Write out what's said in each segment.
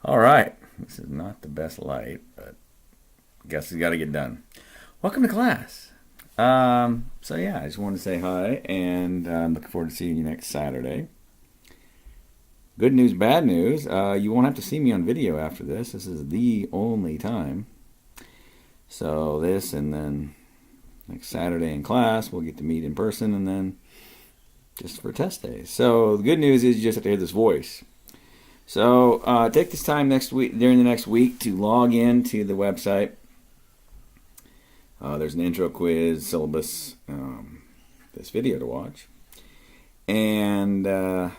All right. This is not the best light, but I guess it's got to get done. Welcome to class. I just wanted to say hi, and I'm looking forward to seeing you next Saturday. Good news, bad news. You won't have to see me on video after this. This is the only time. So this, and then next Saturday in class, we'll get to meet in person, and then just for test days. So the good news is you just have to hear this voice. So take this time next week, during the next week, to log in to the website. There's an intro quiz, syllabus, this video to watch, and then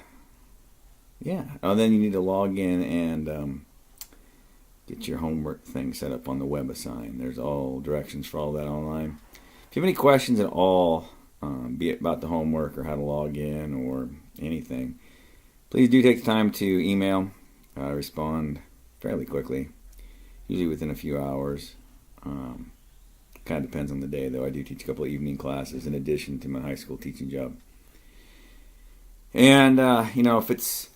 you need to log in and get your homework thing set up on the WebAssign. There's all directions for all that online. If you have any questions at all, be it about the homework or how to log in or anything, please do take the time to email. I respond fairly quickly, usually within a few hours. Kind of depends on the day, though. I do teach a couple of evening classes in addition to my high school teaching job. And, if it's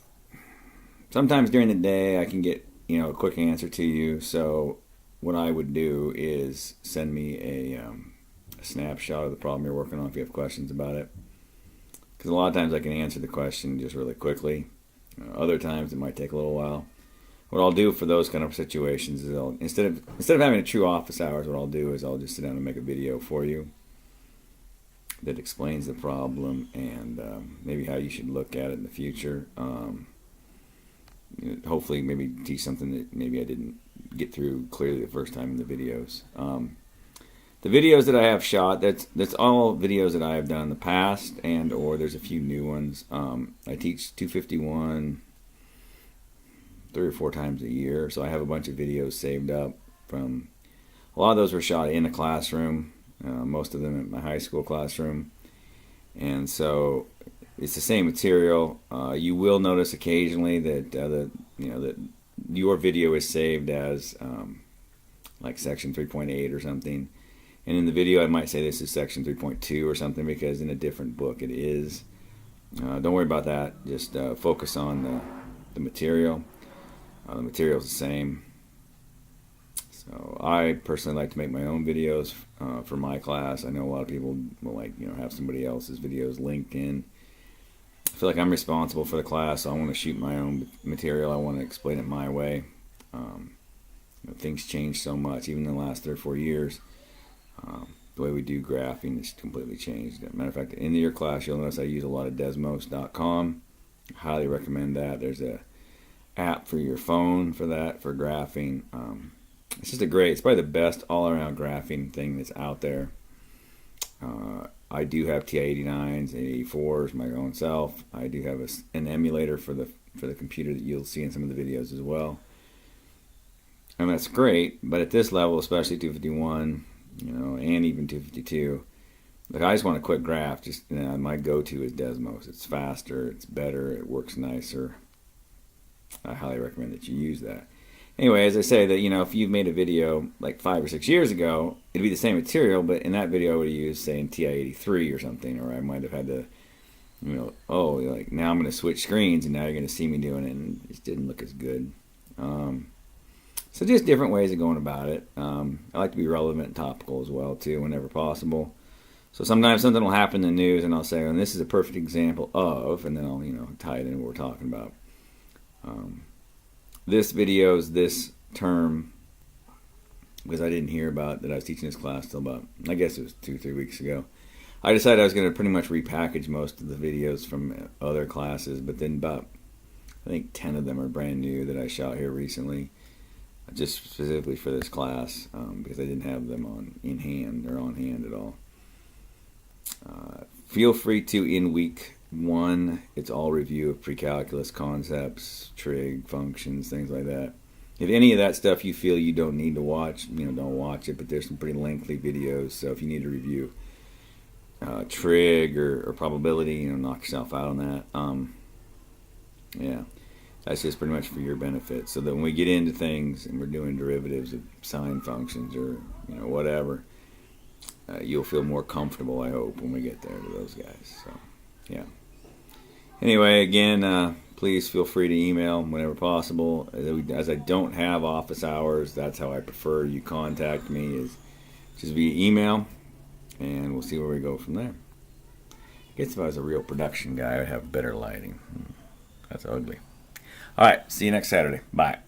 sometimes during the day, I can get, a quick answer to you. So what I would do is send me a snapshot of the problem you're working on if you have questions about it. Because a lot of times I can answer the question just really quickly. Other times it might take a little while. What I'll do for those kind of situations is instead of having a true office hours, what I'll do is I'll just sit down and make a video for you that explains the problem and maybe how you should look at it in the future. Hopefully maybe teach something that maybe I didn't get through clearly the first time in the videos. The videos that I have shot, that's all videos that I have done in the past, and or there's a few new ones. I teach 251 3 or 4 times a year, so I have a bunch of videos saved up from. A lot of those were shot in a classroom, most of them in my high school classroom, and so it's the same material. You will notice occasionally that that your video is saved as like section 3.8 or something. And in the video, I might say this is section 3.2 or something because in a different book it is. Don't worry about that. Just focus on the material. The material is the same. So I personally like to make my own videos for my class. I know a lot of people will have somebody else's videos linked in. I feel like I'm responsible for the class, so I want to shoot my own material. I want to explain it my way. Things change so much, even in the last 3 or 4 years. The way we do graphing has completely changed. Matter of fact, in your class, you'll notice I use a lot of Desmos.com. I highly recommend that. There's a app for your phone for that, for graphing. It's probably the best all-around graphing thing that's out there. I do have TI-89s and 84s my own self. I do have an emulator for the computer that you'll see in some of the videos as well. And that's great, but at this level, especially 251, and even 252, like I just want a quick graph. My go-to is Desmos. It's faster, it's better, it works nicer. I highly recommend that you use that. Anyway, as I say, that if you've made a video like 5 or 6 years ago, it'd be the same material, but in that video I would have used, say, TI-83 or something, or I might have had to, now I'm going to switch screens, and now you're going to see me doing it, and it didn't look as good. So just different ways of going about it. I like to be relevant and topical as well, too, whenever possible. So sometimes something will happen in the news, and I'll say, and this is a perfect example of, and then I'll, tie it in what we're talking about. This video's this term, because I didn't hear about that I was teaching this class till about, I guess it was 2-3 weeks ago. I decided I was going to pretty much repackage most of the videos from other classes, but then about, I think 10 of them are brand new that I shot here recently, just specifically for this class, because I didn't have them on hand at all. Feel free to, in week 1, it's all review of pre-calculus concepts, trig, functions, things like that. If any of that stuff you feel you don't need to watch, don't watch it, but there's some pretty lengthy videos, so if you need to review trig or probability, knock yourself out on that. That's just pretty much for your benefit, so that when we get into things and we're doing derivatives of sine functions or whatever, you'll feel more comfortable, I hope, when we get there to those guys. So, yeah. Anyway, again, please feel free to email whenever possible. As I don't have office hours, that's how I prefer you contact me, is just via email, and we'll see where we go from there. I guess if I was a real production guy, I'd have better lighting. That's ugly. All right, see you next Saturday. Bye.